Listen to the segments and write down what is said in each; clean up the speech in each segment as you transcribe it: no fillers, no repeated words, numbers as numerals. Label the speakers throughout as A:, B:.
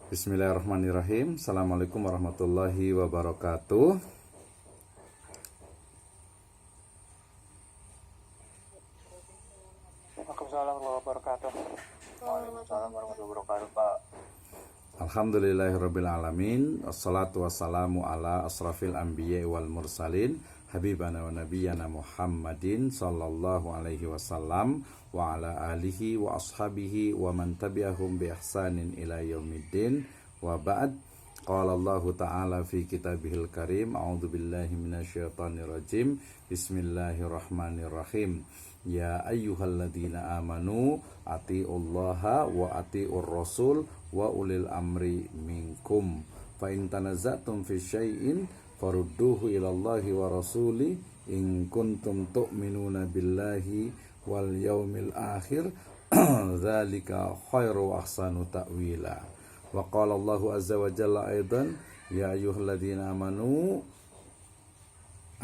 A: Bismillahirrahmanirrahim. Assalamualaikum warahmatullahi wabarakatuh.
B: Waalaikumsalam warahmatullahi wabarakatuh. Waalaikumsalam warahmatullahi wabarakatuh, Pak.
A: Alhamdulillahirabbil alamin. Wassalatu wassalamu ala asrafil anbiya'i wal mursalin habibana wa nabiyyana Muhammadin sallallahu alaihi wasallam wa ala alihi wa ashabihi wa man tabi'ahum bi ihsanin ila yaumiddin. Wa ba'd. Qala Allah Ta'ala fi kitabihil karim. A'udzu billahi minasyaitonir rajim. Bismillahirrahmanirrahim. Ya ayyuhalladzina amanu atiullaha wa atiur rasul wa ulil amri minkum. Fa in tanaza'tum fi syai'in farudduhu ilallahi wa rasuli in kuntum tu'minuna billahi wal yaumil akhir. Dzalika khairu wa ahsanu ta'wila. Wa qala Allahu azza wa jalla aidan ya ayyuhalladzina amanu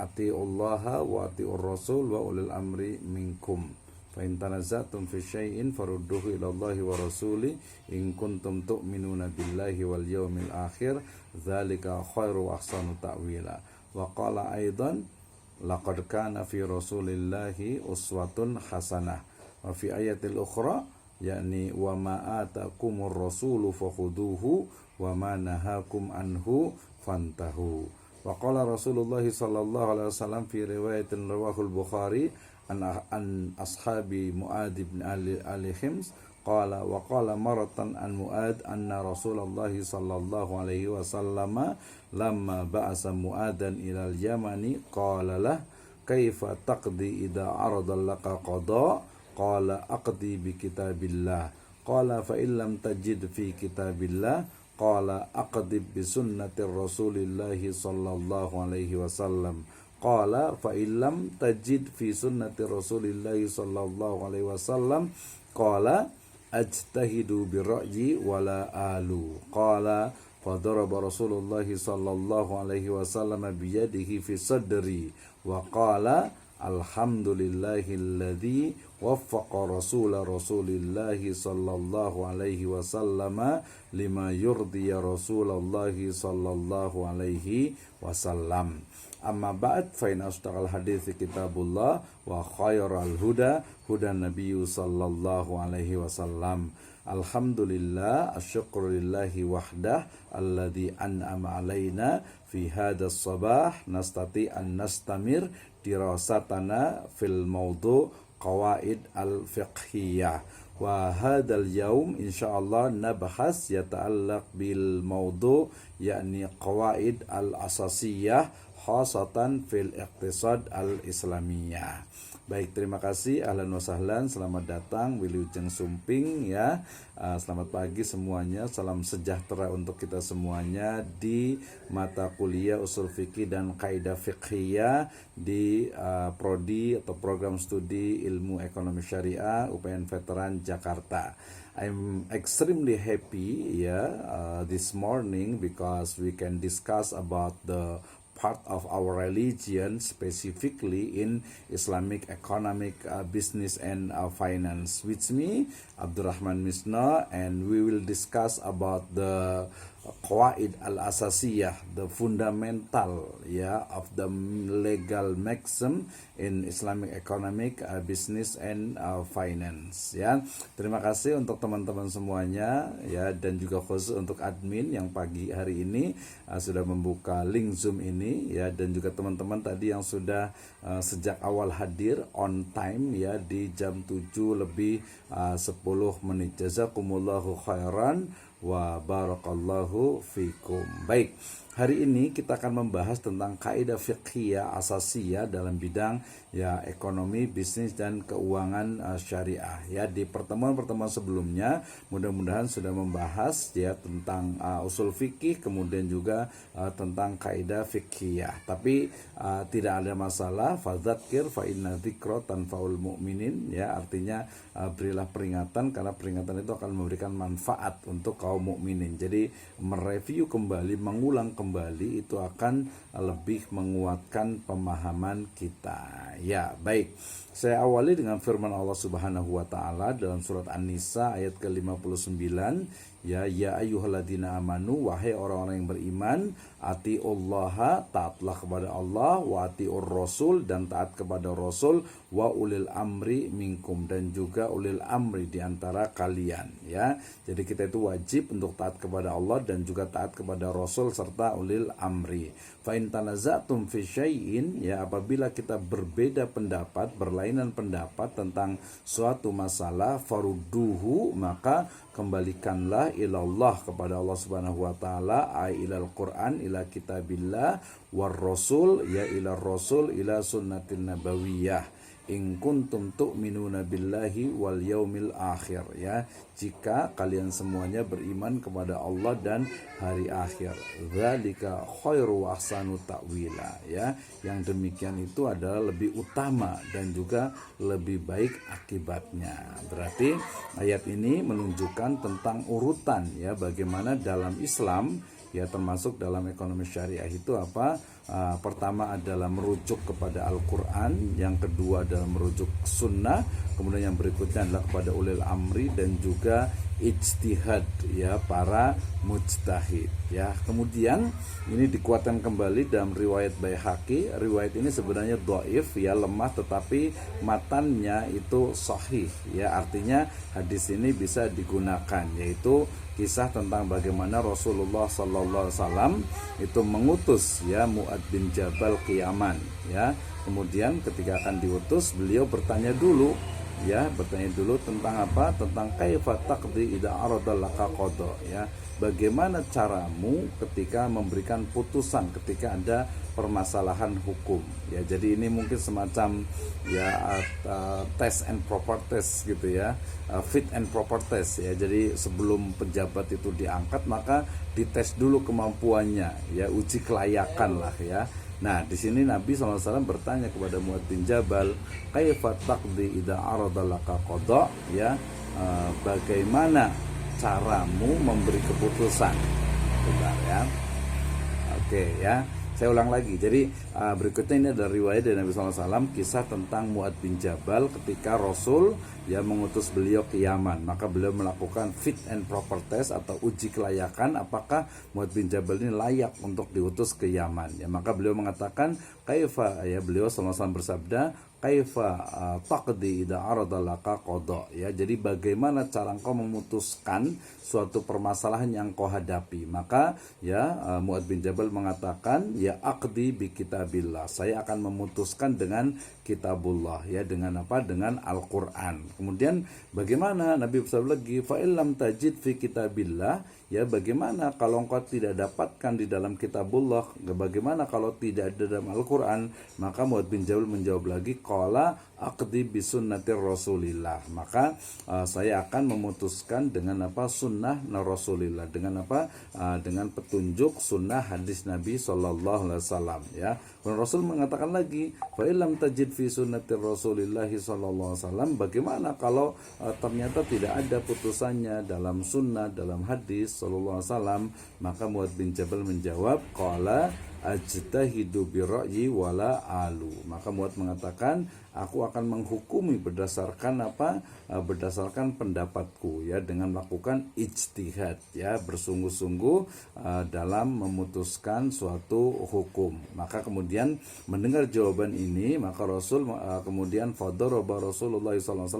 A: atiullaha wa atiur rasul wa ulil amri minkum. Fa in tanaza'tum fi syai'in farudduhu ilallahi wa rasuli in kuntum tu'minuna billahi wal yaumil akhir. Dzalika khairu wa ahsanu ta'wila. Wa qala aidan laqad kana fi rasulillahi uswatun hasanah. Wa fi ayatil ukhra yakni wa ma atakumur rasulu fakhuduhu wa ma nahakum anhu fantahu. Wa qala Rasulullah sallallahu alaihi wasallam fi riwayatin rawahul Bukhari an ashabi Muad bin Ali Khims qala wa qala maratan an Muad anna Rasulullah sallallahu alaihi wasallam lamma ba'asa Muadan ila al-Yamani qala lah kaifa taqdi idza arada laka qada. Qala aqdi bi kitabillah. Qala fa illam tajid fi kitabillah. Qala aqdi bi sunnati rasulillahi sallallahu alaihi wasallam. Qala fa illam tajid fi sunnati rasulillahi sallallahu alaihi wasallam. Qala ajtahidu bi ra'yi wala alu. Qala fadaraba Rasulullah sallallahu alaihi wasallam bi yadihi fi sadri wa qala alhamdulillahilladzi waffaqa rasulillahi sallallahu alaihi wasallam lima yurdiya rasulallahi sallallahu alaihi wasallam. Amma ba'd fa in asdaqal hadithi kitabullah wa khairal huda hudan nabiyyu sallallahu alaihi wasallam. Alhamdulillah asyukrulillahi wahdah alladzi an'ama alaina fi hadas sabah nastati an nastamir dirasatana fil mawdu' qawaid al-fiqhiyah wa hadal yaum insyaallah nabahas yata'allaq bil mawdu' yakni qawaid al-asasiyah khasatan fil iqtisad al-islamiyah. Baik, terima kasih, ahlan wa sahlan, selamat datang Wilujeng Sumping ya. Selamat pagi semuanya, salam sejahtera untuk kita semuanya di mata kuliah usul fikih dan kaidah fiqhiyah di prodi atau program studi ilmu ekonomi syariah UPN Veteran Jakarta. I'm extremely happy this morning because we can discuss about the part of our religion, specifically in Islamic economic, business and finance. With me, Abdurrahman Misna, and we will discuss about the qawaid al-asasiyah, the fundamental of the legal maxim in Islamic economic, business and finance ya. Terima kasih untuk teman-teman semuanya ya, dan juga khusus untuk admin yang pagi hari ini sudah membuka link Zoom ini ya, dan juga teman-teman tadi yang sudah sejak awal hadir on time ya di jam 7 lebih 10 menit. Jazakumullahu khairan wa barakallahu fikum. Baik, hari ini kita akan membahas tentang kaidah fiqhiyah asasiyah dalam bidang ekonomi, bisnis dan keuangan syariah ya. Di pertemuan-pertemuan sebelumnya mudah-mudahan sudah membahas tentang usul fikih, kemudian juga tentang kaidah fiqhiyah. Tapi tidak ada masalah, fadzakir fa inna dzikra tanfaul mu'minin ya, artinya berilah peringatan karena peringatan itu akan memberikan manfaat untuk kaum mukminin. Jadi mereview kembali, mengulang kembali kembali itu akan lebih menguatkan pemahaman kita. Ya, baik. Saya awali dengan firman Allah Subhanahu wa taala dalam surat An-Nisa ayat ke-59, ya ayyuhalladzina amanu, wahai orang-orang yang beriman, atiullaha, taatlah kepada Allah, wa atiur rasul, dan taat kepada Rasul, wa ulil amri minkum, dan juga ulil amri di antara kalian, ya. Jadi kita itu wajib untuk taat kepada Allah dan juga taat kepada Rasul serta ulil amri. Fa in tanaza'tum fi syai'in, ya, apabila kita berbeda pendapat, berlainan pendapat tentang suatu masalah, farudduhu, maka kembalikanlah ilallah, kepada Allah Subhanahu wa taala, ai ilal Quran, ila kitabillah, war rasul, ya ila rasul, ila sunnatin nabawiyah, in kuntum tu'minuna billahi wal yaumil akhir, ya, jika kalian semuanya beriman kepada Allah dan hari akhir. Dzalika khairu wa ahsanu ta'wila, ya, yang demikian itu adalah lebih utama dan juga lebih baik akibatnya. Berarti ayat ini menunjukkan tentang urutan, ya, bagaimana dalam Islam, ya, termasuk dalam ekonomi syariah itu apa? Pertama adalah merujuk kepada Al-Quran, yang kedua adalah merujuk sunnah, kemudian yang berikutnya adalah kepada ulil amri dan juga ijtihad, ya, para mujtahid, ya. Kemudian ini dikuatkan kembali dalam riwayat Baihaqi. Riwayat ini sebenarnya dhaif, ya, lemah, tetapi matannya itu sahih, ya, artinya hadis ini bisa digunakan, yaitu kisah tentang bagaimana Rasulullah SAW itu mengutus, ya, Mu'ad bin Jabal ke Yaman, ya. Kemudian ketika akan diutus, beliau bertanya dulu, ya, tentang apa? Tentang kaifa taqdi idza arada laka qada, ya. Bagaimana caramu ketika memberikan putusan ketika ada permasalahan hukum, ya. Jadi ini mungkin semacam, ya, test and proper test gitu, ya, fit and proper test, ya. Jadi sebelum pejabat itu diangkat maka dites dulu kemampuannya, ya, uji kelayakan lah, ya. Nah, di sini Nabi SAW bertanya kepada Mu'ad bin Jabal, kaifa taqdi idza arada laka qada, ya, bagaimana caramu memberi keputusan. Bentar, ya. Oke, ya. Saya ulang lagi. Jadi berikutnya ini adalah riwayat dari Nabi SAW, kisah tentang Mu'ad bin Jabal ketika Rasul, ya, mengutus beliau ke Yaman. Maka beliau melakukan fit and proper test atau uji kelayakan apakah Mu'ad bin Jabal ini layak untuk diutus ke Yaman. Ya, maka beliau mengatakan kaifa, ya, beliau SAW bersabda, kaifa taqdi idza arada laka qada, ya. Jadi bagaimana cara engkau memutuskan suatu permasalahan yang kau hadapi. Maka, ya, Mu'ad bin Jabal mengatakan, ya, aqdi bi kitabillah, saya akan memutuskan dengan kitabullah, ya, dengan apa? Dengan Al-Qur'an. Kemudian bagaimana? Nabi bersabda lagi, fa illam tajid fi kitabillah, ya, bagaimana kalau engkau tidak dapatkan di dalam kitabullah, bagaimana kalau tidak ada dalam Al-Qur'an? Maka Mu'ad bin Jabal menjawab lagi, qala aqdi bi sunnatir rasulillah, maka saya akan memutuskan dengan apa? Sunnah Rasulillah, dengan apa? Dengan petunjuk sunnah hadis Nabi SAW, ya. Dan Rasul mengatakan lagi, fa illam tajid fi sunnatir rasulillah SAW, bagaimana kalau ternyata tidak ada putusannya dalam sunnah, dalam hadis SAW? Maka Mu'ad bin Jabal menjawab, qala ajtahidu bi ra'yi wala alu, maka Mu'ad mengatakan, aku akan menghukumi berdasarkan apa? Berdasarkan pendapatku, ya, dengan melakukan ijtihad, ya, bersungguh-sungguh dalam memutuskan suatu hukum. Maka kemudian mendengar jawaban ini, maka Rasul kemudian fadaraba Rasulullah SAW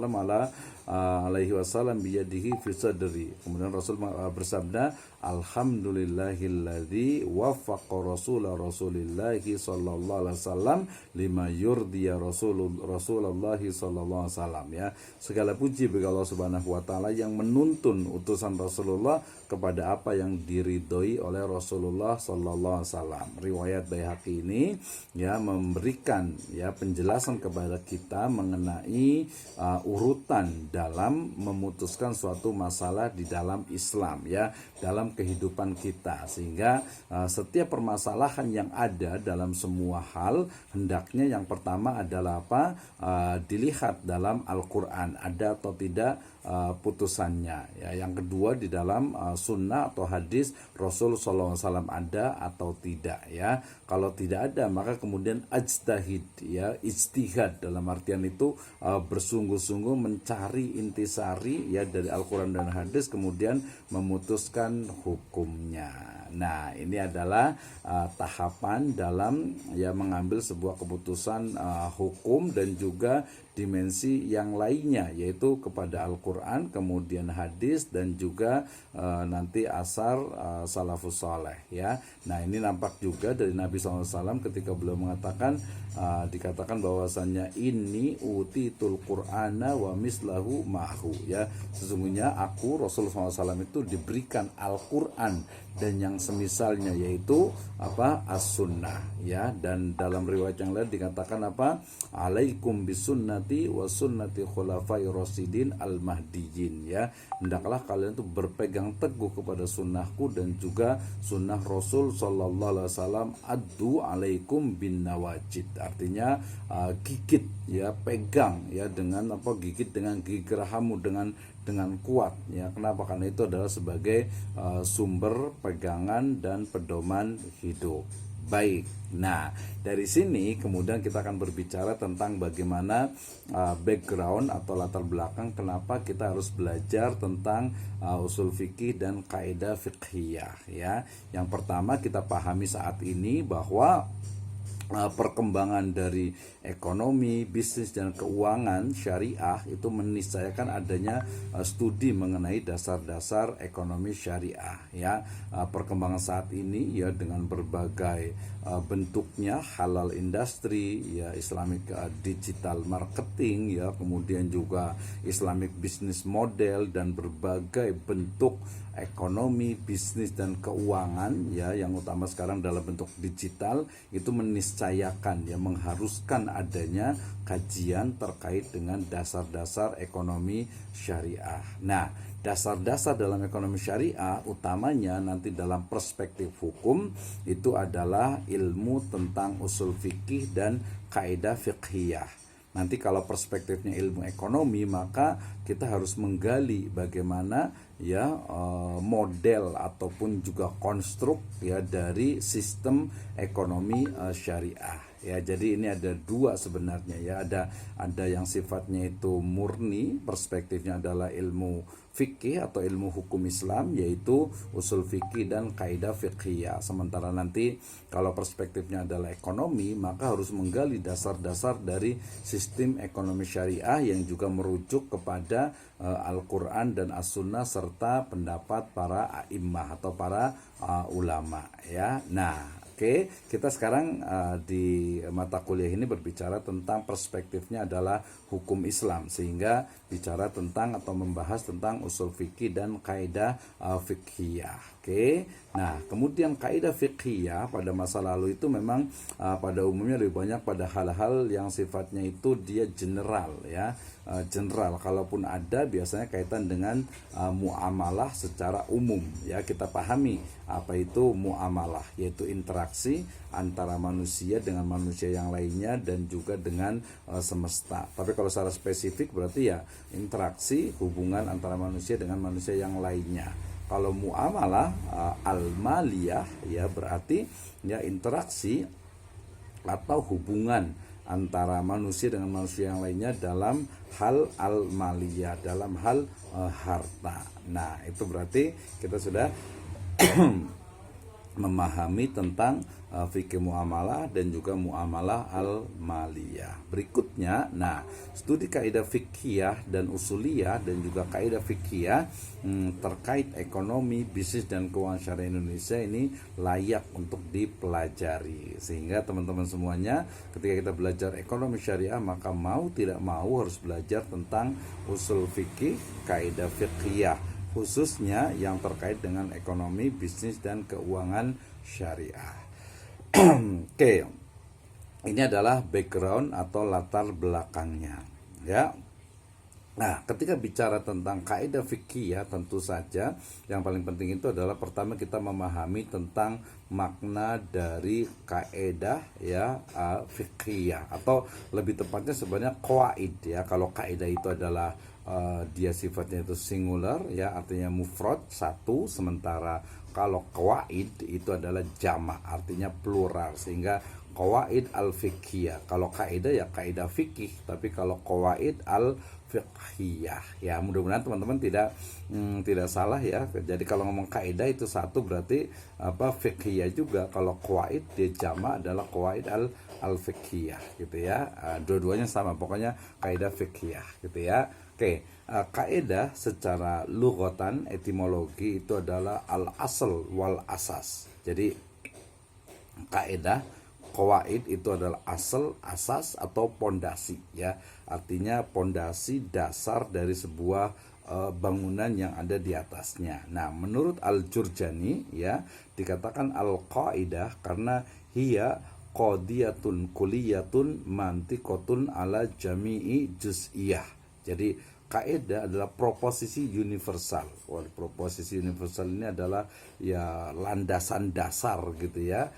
A: alaihi wasallam biyadihi fi sadri. Kemudian Rasul bersabda, alhamdulillahilladzi waffaqa Rasulillahi sallallahu alaihi wasallam lima yurdiya Rasulullah sallallahu alaihi wasallam, ya. Segala puji bagi Allah Subhanahu wa taala yang menuntun utusan Rasulullah kepada apa yang diridhoi oleh Rasulullah sallallahu alaihi wasallam. Riwayat Baihaqi ini, ya, memberikan, ya, penjelasan kepada kita mengenai urutan dalam memutuskan suatu masalah di dalam Islam, ya, dalam kehidupan kita, sehingga setiap permasalahan yang ada dalam semua hal hendaknya yang pertama adalah apa? Dilihat dalam Al-Quran ada atau tidak putusannya. Ya, yang kedua di dalam sunnah atau hadis Rasul SAW ada atau tidak. Ya, kalau tidak ada maka kemudian ajtahid, ya, ijtihad dalam artian itu bersungguh-sungguh mencari intisari ya dari Al-Quran dan hadis kemudian memutuskan hukumnya. Nah, ini adalah tahapan dalam ya mengambil sebuah keputusan hukum dan juga dimensi yang lainnya, yaitu kepada Al-Quran, kemudian hadis, dan juga nanti asar salafus saleh. Ya, nah ini nampak juga dari Nabi SAW ketika beliau mengatakan, dikatakan bahwasannya ini utitul Qur'ana wa mislahu ma'hu. Ya, sesungguhnya aku Rasulullah SAW itu diberikan Al-Quran dan yang semisalnya, yaitu apa, as-sunnah. Ya, dan dalam riwayat yang lain dikatakan apa, alaikum bisunnati wa sunnati khulafai rasidin al-mahdiyyin. Ya, hendaklah kalian itu berpegang teguh kepada sunnahku dan juga sunnah Rasul sallallahu alaihi wasallam, addu alaikum bin nawajid. Artinya gigit, ya, pegang ya dengan apa, gigit dengan gigi gerahammu dengan kuat. Ya, kenapa? Karena itu adalah sebagai sumber pegangan dan pedoman hidup. Baik, nah dari sini kemudian kita akan berbicara tentang bagaimana background atau latar belakang kenapa kita harus belajar tentang usul fikih dan kaidah fiqhiyah. Ya, yang pertama kita pahami saat ini bahwa perkembangan dari ekonomi, bisnis dan keuangan syariah itu meniscayakan adanya studi mengenai dasar-dasar ekonomi syariah. Ya, perkembangan saat ini ya dengan berbagai bentuknya, halal industri, ya, Islamic digital marketing, ya, kemudian juga Islamic business model dan berbagai bentuk ekonomi, bisnis dan keuangan, ya, yang utama sekarang dalam bentuk digital, itu meniscayakan, ya, mengharuskan adanya kajian terkait dengan dasar-dasar ekonomi syariah. Nah, dasar-dasar dalam ekonomi syariah utamanya nanti dalam perspektif hukum itu adalah ilmu tentang usul fikih dan kaidah fiqhiyah. Nanti kalau perspektifnya ilmu ekonomi, maka kita harus menggali bagaimana ya model ataupun juga konstruk ya dari sistem ekonomi syariah. Ya, jadi ini ada dua sebenarnya, ya, ada yang sifatnya itu murni, perspektifnya adalah ilmu fikih atau ilmu hukum Islam, yaitu usul fikih dan kaidah fiqhiyah. Sementara nanti kalau perspektifnya adalah ekonomi, maka harus menggali dasar-dasar dari sistem ekonomi syariah yang juga merujuk kepada Al-Quran dan As-Sunnah serta pendapat para a'immah atau para ulama. Ya, nah. Oke, kita sekarang di mata kuliah ini berbicara tentang perspektifnya adalah hukum Islam, sehingga bicara tentang atau membahas tentang usul fikih dan kaidah fiqhiyah. Oke, nah kemudian kaidah fiqhiyah pada masa lalu itu memang pada umumnya lebih banyak pada hal-hal yang sifatnya itu dia general, ya. General, kalaupun ada biasanya kaitan dengan muamalah secara umum. Ya, kita pahami apa itu muamalah, yaitu interaksi antara manusia dengan manusia yang lainnya dan juga dengan semesta. Tapi kalau secara spesifik berarti ya interaksi hubungan antara manusia dengan manusia yang lainnya. Kalau muamalah al-maliyah ya berarti ya interaksi atau hubungan antara manusia dengan manusia yang lainnya dalam hal al-maliyah, dalam hal harta. Nah, itu berarti kita sudah memahami tentang fikih muamalah dan juga muamalah al-maliyah. Berikutnya, nah, studi kaidah fiqhiyah dan usuliyah dan juga kaidah fiqhiyah terkait ekonomi, bisnis dan keuangan syariah Indonesia ini layak untuk dipelajari. Sehingga teman-teman semuanya ketika kita belajar ekonomi syariah maka mau tidak mau harus belajar tentang usul fikih, kaidah fiqhiyah, khususnya yang terkait dengan ekonomi, bisnis dan keuangan syariah. Oke, ini adalah background atau latar belakangnya, ya. Nah, ketika bicara tentang kaidah fikih, ya, tentu saja yang paling penting itu adalah pertama kita memahami tentang makna dari kaidah, ya, fikih, atau lebih tepatnya sebenarnya qawaid, ya. Kalau kaidah itu adalah dia sifatnya itu singular ya, artinya mufrad satu, sementara kalau qawaid itu adalah jamak, artinya plural, sehingga qawaid al-fiqhiyah. Kalau kaidah ya kaidah fikih, tapi kalau qawaid al-fiqhiyah ya, mudah-mudahan teman-teman tidak salah ya. Jadi kalau ngomong kaidah itu satu berarti fiqhiyah juga. Kalau qawaid dia jamak adalah qawaid al-fiqhiyah gitu ya. Dua-duanya sama, pokoknya kaidah fiqhiyah gitu ya. Oke, kaidah secara lughatan, etimologi itu adalah al-asl wal asas. Jadi kaidah, qawaid itu adalah asal, asas atau pondasi ya. Artinya pondasi dasar dari sebuah bangunan yang ada di atasnya. Nah, menurut Al-Jurjani ya, dikatakan al-qaidah karena hiya qadiyatun kulliyatun mantiqatun ala jami'i juz'iyah. Jadi kaidah adalah proposisi universal. Proposisi universal ini adalah ya landasan dasar gitu ya.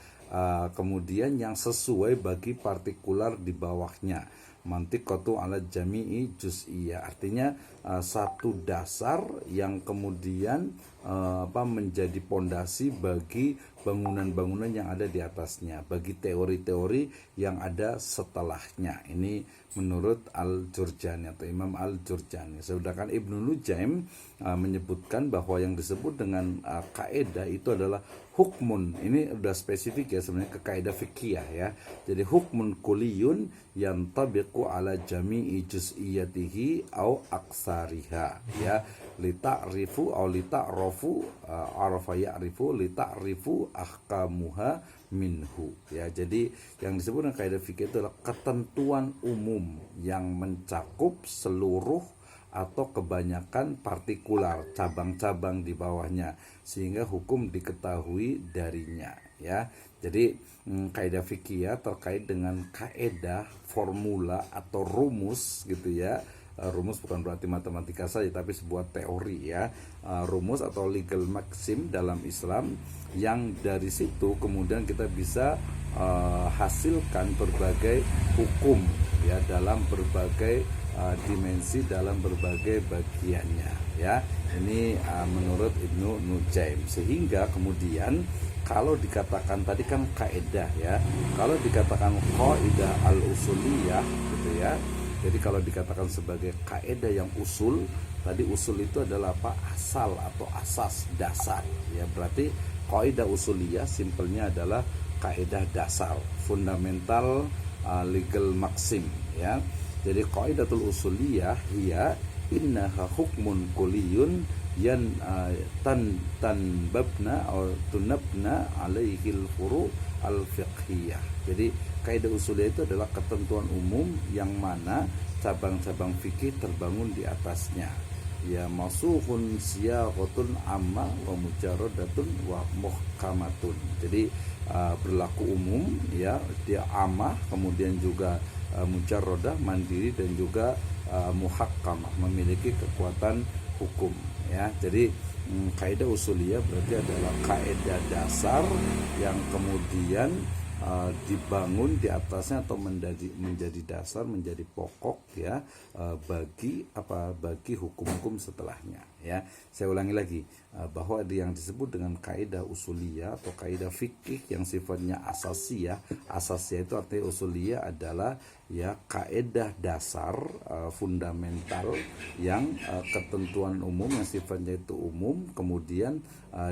A: Kemudian yang sesuai bagi partikular di bawahnya. Mantiqatu ala jami'i juz'iyah, artinya satu dasar yang kemudian menjadi pondasi bagi bangunan-bangunan yang ada di atasnya, bagi teori-teori yang ada setelahnya. Ini menurut Al-Jurjani atau Imam Al-Jurjani. Sedangkan Ibnu Nujaim menyebutkan bahwa yang disebut dengan kaidah itu adalah hukmun. Ini udah spesifik ya sebenarnya ke kaidah fikih ya. Jadi hukmun kuliyun yang tabiqu ala jami'i juz'iyatihi au aksariha ya, lita'rifu au lita'rafu arafa ya'rifu lita'rifu ahkamuha minhu ya. Jadi yang disebut dengan kaidah fikih itu adalah ketentuan umum yang mencakup seluruh atau kebanyakan partikular, cabang-cabang di bawahnya, sehingga hukum diketahui darinya ya. Jadi kaidah fikih terkait dengan kaidah, formula atau rumus gitu ya. Rumus bukan berarti matematika saja, tapi sebuah teori ya. Rumus atau legal maxim dalam Islam, yang dari situ kemudian kita bisa hasilkan berbagai hukum ya dalam berbagai dimensi, dalam berbagai bagiannya ya. Ini menurut Ibnu Nujaim. Sehingga kemudian kalau dikatakan tadi kan kaidah ya, kalau dikatakan qaidah al-usuliyah gitu ya. Jadi kalau dikatakan sebagai kaidah yang usul, tadi usul itu adalah apa? Asal atau asas, dasar ya. Berarti kaidah usuliyah simpelnya adalah kaidah dasar, fundamental legal maxim ya. Jadi qaidatul usuliyah hiya innaha hukmun kulliyun yan tanbabna atau tunabna alaihil furu al-fiqhiyah. Jadi kaidah usuliyah itu adalah ketentuan umum yang mana cabang-cabang fikih terbangun di atasnya. Ya masuhun siyaqatun amma wa mujarradatun wa muhkamatun. Jadi berlaku umum ya, dia amah, kemudian juga mujarradah, mandiri, dan juga muhakkamah, memiliki kekuatan hukum ya. Jadi kaidah usuliyah berarti adalah kaidah dasar yang kemudian dibangun di atasnya atau menjadi dasar, menjadi pokok ya bagi hukum-hukum setelahnya ya. Saya ulangi lagi bahwa yang disebut dengan kaidah usuliyah atau kaidah fikih yang sifatnya asasiyah itu artinya usuliyah adalah ya kaidah dasar fundamental yang ketentuan umum yang sifatnya itu umum, kemudian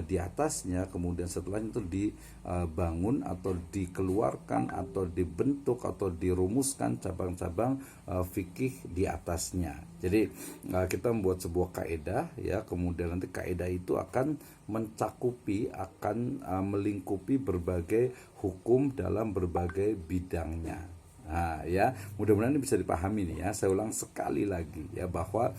A: di atasnya kemudian setelahnya itu dibangun atau dikeluarkan atau dibentuk atau dirumuskan cabang-cabang fikih di atasnya. Jadi kita membuat sebuah kaidah ya, kemudian nanti kaidah itu akan mencakupi, akan melingkupi berbagai hukum dalam berbagai bidangnya. Nah, ya, mudah-mudahan ini bisa dipahami nih ya. Saya ulang sekali lagi ya bahwa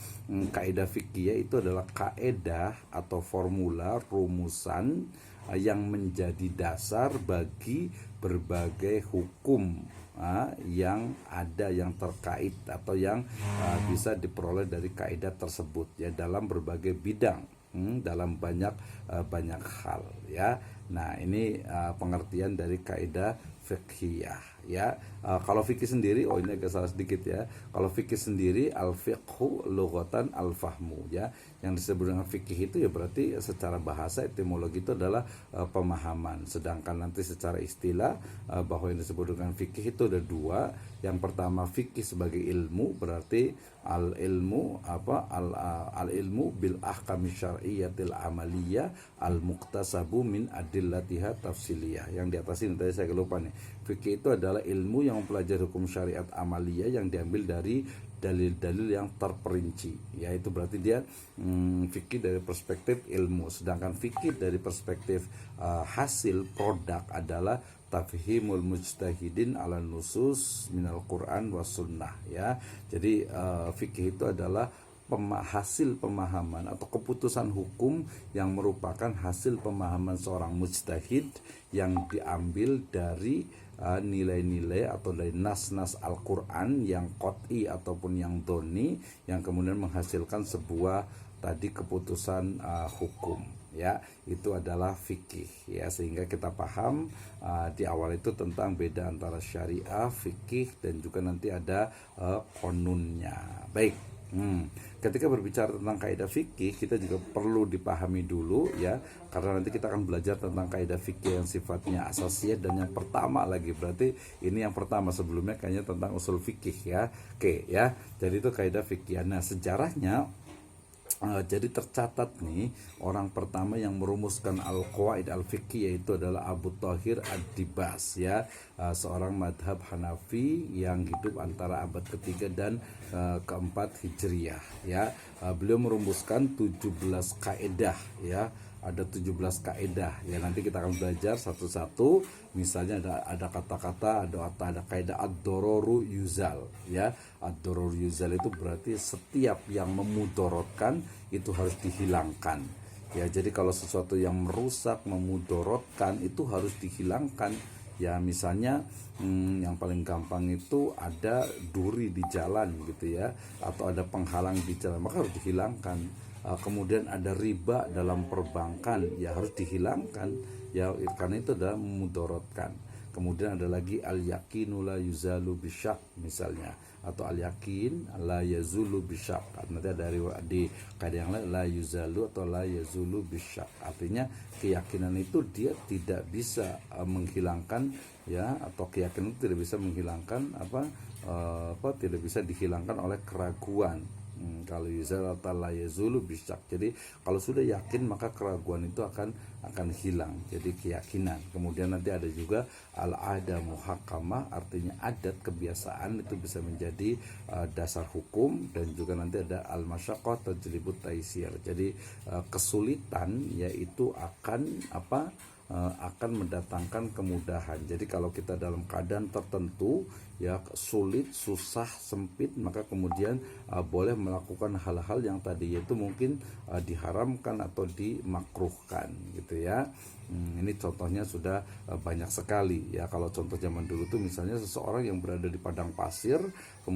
A: kaidah fikih itu adalah kaidah atau formula rumusan yang menjadi dasar bagi berbagai hukum yang ada, yang terkait atau yang bisa diperoleh dari kaidah tersebut ya dalam berbagai bidang, dalam banyak hal ya. Nah, ini pengertian dari kaidah fiqhiyah ya. Kalau fikih sendiri, ini agak salah sedikit ya. Kalau fikih sendiri, al fiqhu lughatan al fahmu ya. Yang disebut dengan fikih itu ya berarti secara bahasa etimologi itu adalah pemahaman. Sedangkan nanti secara istilah bahwa yang disebut dengan fikih itu ada dua. Yang pertama fikih sebagai ilmu, berarti al ilmu bil ahkami syar'iyyatil amaliyah al muktasabu min adillatiha tafsiliyah. Yang di atas ini tadi saya lupa nih. Fikih itu adalah ilmu yang mempelajari hukum syariat amaliyah yang diambil dari dalil-dalil yang terperinci. Ya, itu berarti dia fikih dari perspektif ilmu. Sedangkan fikih dari perspektif hasil produk adalah tafhimul mujtahidin ala nusus minal Quran was sunnah ya. Jadi fikih itu adalah hasil pemahaman atau keputusan hukum yang merupakan hasil pemahaman seorang mujtahid yang diambil dari nilai-nilai atau dari nas-nas Al-Quran yang qot'i ataupun yang doni, yang kemudian menghasilkan sebuah tadi keputusan hukum ya. Itu adalah fikih ya, sehingga kita paham di awal itu tentang beda antara syariah, fikih, dan juga nanti ada konunnya. Baik. Ketika berbicara tentang kaidah fikih, kita juga perlu dipahami dulu ya, karena nanti kita akan belajar tentang kaidah fikih yang sifatnya asasiyah dan yang pertama lagi, berarti ini yang pertama, sebelumnya kayaknya tentang usul fikih ya. Oke ya, jadi itu kaidah fikih. Nah, sejarahnya jadi tercatat nih, orang pertama yang merumuskan al-qawaid al-fiqhi yaitu adalah Abu Thahir ad-Dibas ya, seorang madhab Hanafi yang hidup antara abad ketiga dan keempat Hijriyah ya. Beliau merumuskan 17 kaidah ya. Ada 17 kaidah ya, nanti kita akan belajar satu-satu. Misalnya ada kata-kata, ada kaidah ad-dororu yuzal ya. Ad-dororu yuzal itu berarti setiap yang memudorotkan itu harus dihilangkan ya. Jadi kalau sesuatu yang merusak, memudorotkan itu harus dihilangkan ya. Misalnya yang paling gampang itu ada duri di jalan gitu ya, atau ada penghalang di jalan, maka harus dihilangkan. Kemudian ada riba dalam perbankan, ya harus dihilangkan ya, karena itu adalah memudorotkan. Kemudian ada lagi al yakinu la yuzalu bisyak misalnya, atau al yakin la yazulu bisyak. Nanti ada di kaidah yang lain la yuzalu atau la yazulu bisyak, artinya keyakinan itu dia tidak bisa menghilangkan ya, atau keyakinan itu tidak bisa menghilangkan tidak bisa dihilangkan oleh keraguan. Kalau yuzal atau la yazulu bisyak, jadi kalau sudah yakin maka keraguan itu akan hilang, jadi keyakinan. Kemudian nanti ada juga al-ada muhakkamah, artinya adat kebiasaan itu bisa menjadi dasar hukum. Dan juga nanti ada al-masyaqqah tajlibut taisir, jadi kesulitan yaitu akan mendatangkan kemudahan. Jadi kalau kita dalam keadaan tertentu ya, sulit, susah, sempit, maka kemudian boleh melakukan hal-hal yang tadi yaitu mungkin diharamkan atau dimakruhkan gitu ya. Ini contohnya sudah banyak sekali ya. Kalau contoh zaman dulu tuh misalnya seseorang yang berada di padang pasir